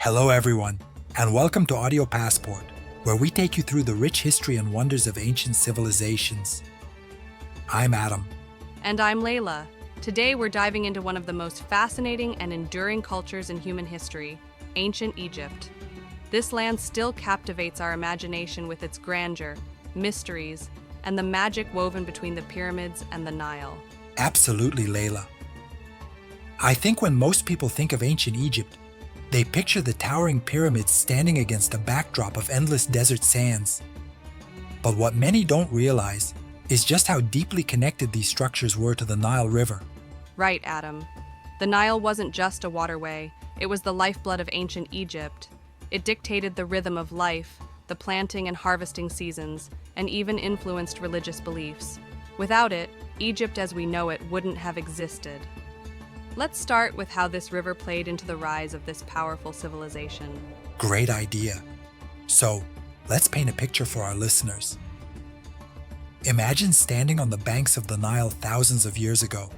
Hello everyone, and welcome to Audio Passport, where we take you through the rich history and wonders of ancient civilizations. I'm Adam. And I'm Layla. Today we're diving into one of the most fascinating and enduring cultures in human history, ancient Egypt. This land still captivates our imagination with its grandeur, mysteries, and the magic woven between the pyramids and the Nile. Absolutely, Layla. I think when most people think of ancient Egypt, they picture the towering pyramids standing against a backdrop of endless desert sands. But what many don't realize is just how deeply connected these structures were to the Nile River. Right, Adam. The Nile wasn't just a waterway, it was the lifeblood of ancient Egypt. It dictated the rhythm of life, the planting and harvesting seasons, and even influenced religious beliefs. Without it, Egypt as we know it wouldn't have existed. Let's start with how this river played into the rise of this powerful civilization. Great idea. So, let's paint a picture for our listeners. Imagine standing on the banks of the Nile thousands of years ago.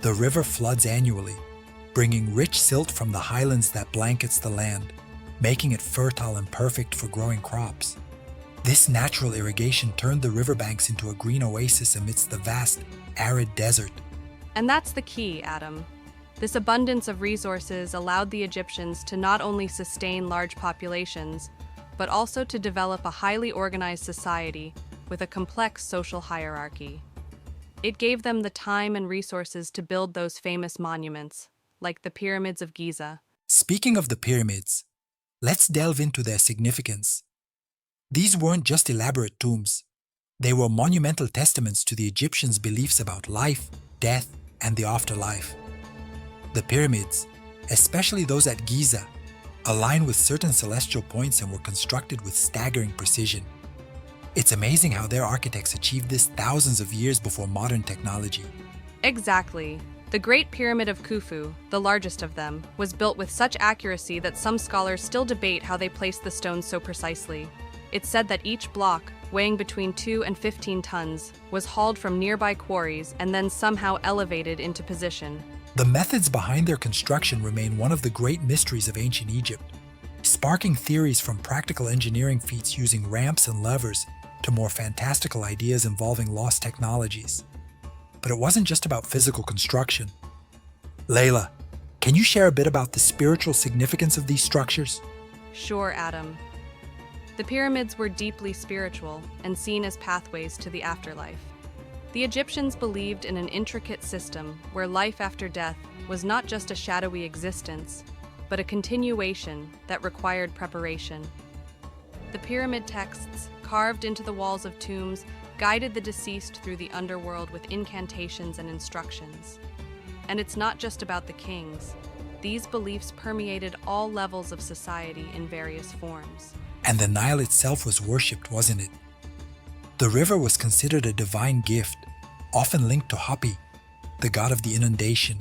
The river floods annually, bringing rich silt from the highlands that blankets the land, making it fertile and perfect for growing crops. This natural irrigation turned the riverbanks into a green oasis amidst the vast, arid desert. And that's the key, Adam. This abundance of resources allowed the Egyptians to not only sustain large populations, but also to develop a highly organized society with a complex social hierarchy. It gave them the time and resources to build those famous monuments, like the pyramids of Giza. Speaking of the pyramids, let's delve into their significance. These weren't just elaborate tombs. They were monumental testaments to the Egyptians' beliefs about life, death, and the afterlife. The pyramids, especially those at Giza, align with certain celestial points and were constructed with staggering precision. It's amazing how their architects achieved this thousands of years before modern technology. Exactly. The Great Pyramid of Khufu, the largest of them, was built with such accuracy that some scholars still debate how they placed the stones so precisely. It's said that each block, weighing between 2 and 15 tons, was hauled from nearby quarries and then somehow elevated into position. The methods behind their construction remain one of the great mysteries of ancient Egypt, sparking theories from practical engineering feats using ramps and levers to more fantastical ideas involving lost technologies. But it wasn't just about physical construction. Layla, can you share a bit about the spiritual significance of these structures? Sure, Adam. The pyramids were deeply spiritual and seen as pathways to the afterlife. The Egyptians believed in an intricate system where life after death was not just a shadowy existence, but a continuation that required preparation. The pyramid texts, carved into the walls of tombs, guided the deceased through the underworld with incantations and instructions. And it's not just about the kings. These beliefs permeated all levels of society in various forms. And the Nile itself was worshipped, wasn't it? The river was considered a divine gift, often linked to Hapi, the god of the inundation.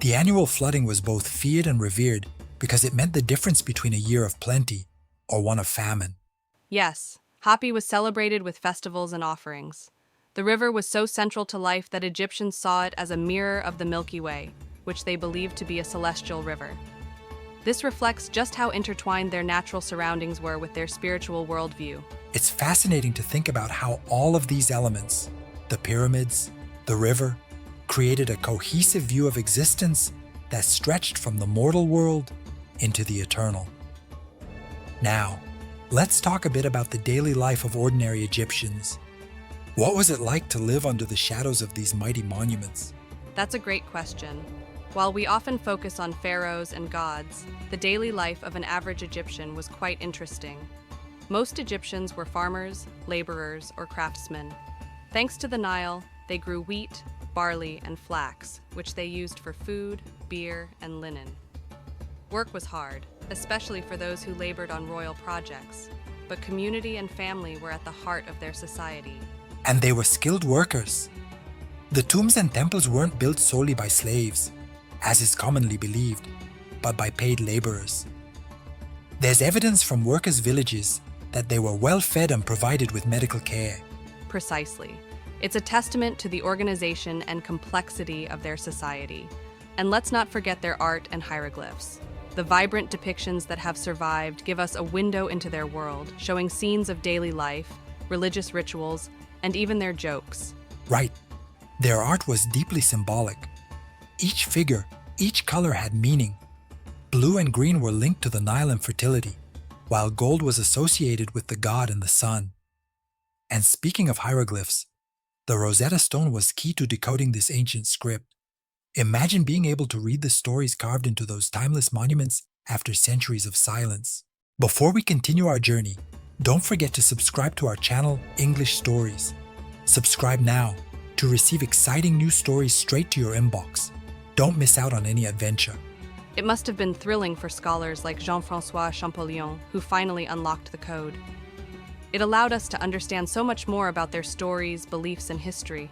The annual flooding was both feared and revered because it meant the difference between a year of plenty or one of famine. Yes, Hapi was celebrated with festivals and offerings. The river was so central to life that Egyptians saw it as a mirror of the Milky Way, which they believed to be a celestial river. This reflects just how intertwined their natural surroundings were with their spiritual worldview. It's fascinating to think about how all of these elements, the pyramids, the river, created a cohesive view of existence that stretched from the mortal world into the eternal. Now, let's talk a bit about the daily life of ordinary Egyptians. What was it like to live under the shadows of these mighty monuments? That's a great question. While we often focus on pharaohs and gods, the daily life of an average Egyptian was quite interesting. Most Egyptians were farmers, laborers, or craftsmen. Thanks to the Nile, they grew wheat, barley, and flax, which they used for food, beer, and linen. Work was hard, especially for those who labored on royal projects, but community and family were at the heart of their society. And they were skilled workers. The tombs and temples weren't built solely by slaves, as is commonly believed, but by paid laborers. There's evidence from workers' villages that they were well fed and provided with medical care. Precisely. It's a testament to the organization and complexity of their society. And let's not forget their art and hieroglyphs. The vibrant depictions that have survived give us a window into their world, showing scenes of daily life, religious rituals, and even their jokes. Right. Their art was deeply symbolic. Each figure, each color had meaning. Blue and green were linked to the Nile and fertility, while gold was associated with the god and the sun. And speaking of hieroglyphs, the Rosetta Stone was key to decoding this ancient script. Imagine being able to read the stories carved into those timeless monuments after centuries of silence. Before we continue our journey, don't forget to subscribe to our channel, English Stories. Subscribe now to receive exciting new stories straight to your inbox. Don't miss out on any adventure. It must have been thrilling for scholars like Jean-François Champollion, who finally unlocked the code. It allowed us to understand so much more about their stories, beliefs, and history.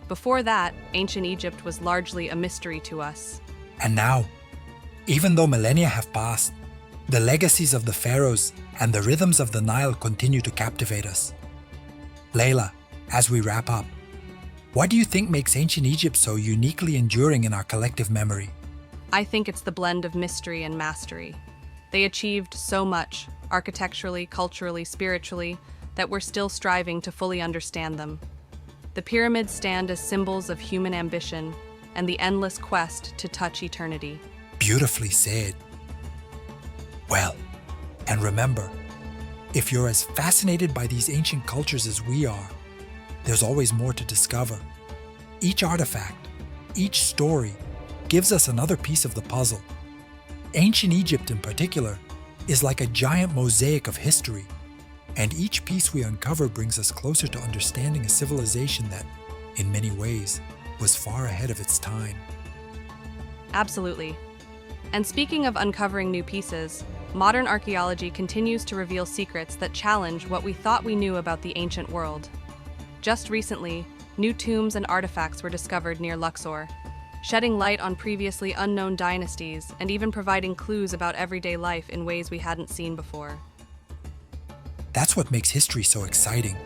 Before that, ancient Egypt was largely a mystery to us. And now, even though millennia have passed, the legacies of the pharaohs and the rhythms of the Nile continue to captivate us. Layla, as we wrap up, what do you think makes ancient Egypt so uniquely enduring in our collective memory? I think it's the blend of mystery and mastery. They achieved so much, architecturally, culturally, spiritually, that we're still striving to fully understand them. The pyramids stand as symbols of human ambition and the endless quest to touch eternity. Beautifully said. Well, and remember, if you're as fascinated by these ancient cultures as we are, there's always more to discover. Each artifact, each story, gives us another piece of the puzzle. Ancient Egypt in particular is like a giant mosaic of history, and each piece we uncover brings us closer to understanding a civilization that, in many ways, was far ahead of its time. Absolutely. And speaking of uncovering new pieces, modern archaeology continues to reveal secrets that challenge what we thought we knew about the ancient world. Just recently, new tombs and artifacts were discovered near Luxor, shedding light on previously unknown dynasties and even providing clues about everyday life in ways we hadn't seen before. That's what makes history so exciting.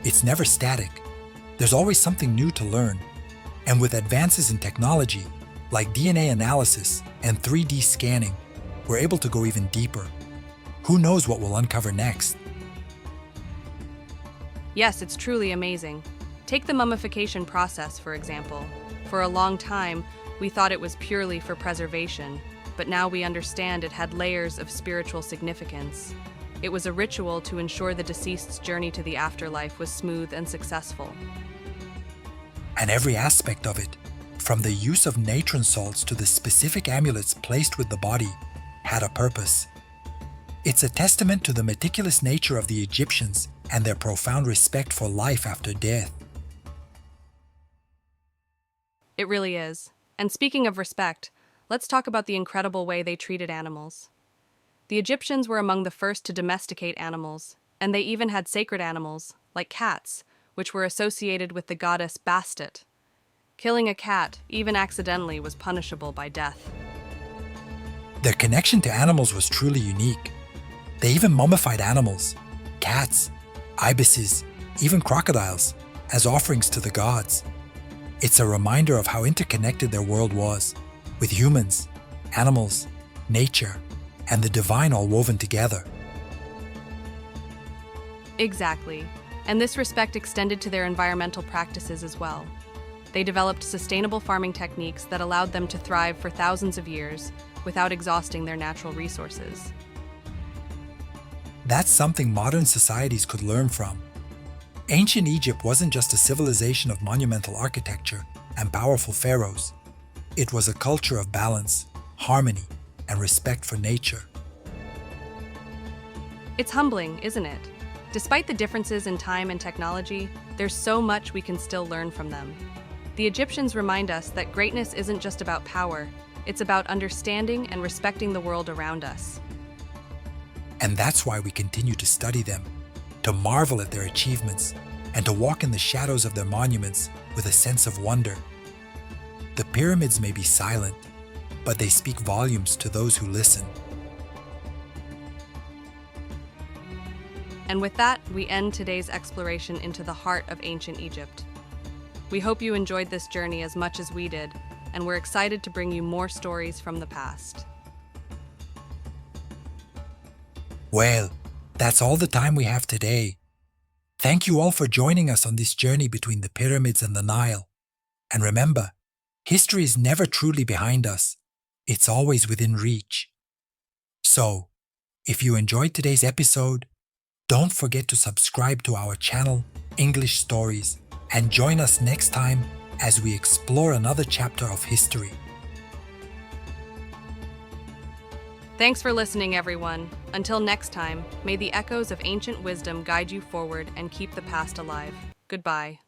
It's never static. There's always something new to learn. And with advances in technology, like DNA analysis and 3D scanning, we're able to go even deeper. Who knows what we'll uncover next? Yes, it's truly amazing. Take the mummification process, for example. For a long time, we thought it was purely for preservation, but now we understand it had layers of spiritual significance. It was a ritual to ensure the deceased's journey to the afterlife was smooth and successful. And every aspect of it, from the use of natron salts to the specific amulets placed with the body, had a purpose. It's a testament to the meticulous nature of the Egyptians and their profound respect for life after death. It really is. And speaking of respect, let's talk about the incredible way they treated animals. The Egyptians were among the first to domesticate animals, and they even had sacred animals, like cats, which were associated with the goddess Bastet. Killing a cat, even accidentally, was punishable by death. Their connection to animals was truly unique. They even mummified animals, cats, ibises, even crocodiles, as offerings to the gods. It's a reminder of how interconnected their world was, with humans, animals, nature, and the divine all woven together. Exactly. And this respect extended to their environmental practices as well. They developed sustainable farming techniques that allowed them to thrive for thousands of years without exhausting their natural resources. That's something modern societies could learn from. Ancient Egypt wasn't just a civilization of monumental architecture and powerful pharaohs. It was a culture of balance, harmony, and respect for nature. It's humbling, isn't it? Despite the differences in time and technology, there's so much we can still learn from them. The Egyptians remind us that greatness isn't just about power, it's about understanding and respecting the world around us. And that's why we continue to study them, to marvel at their achievements, and to walk in the shadows of their monuments with a sense of wonder. The pyramids may be silent, but they speak volumes to those who listen. And with that, we end today's exploration into the heart of ancient Egypt. We hope you enjoyed this journey as much as we did, and we're excited to bring you more stories from the past. Well, that's all the time we have today. Thank you all for joining us on this journey between the pyramids and the Nile. And remember, history is never truly behind us. It's always within reach. So, if you enjoyed today's episode, don't forget to subscribe to our channel, English Stories, and join us next time as we explore another chapter of history. Thanks for listening, everyone. Until next time, may the echoes of ancient wisdom guide you forward and keep the past alive. Goodbye.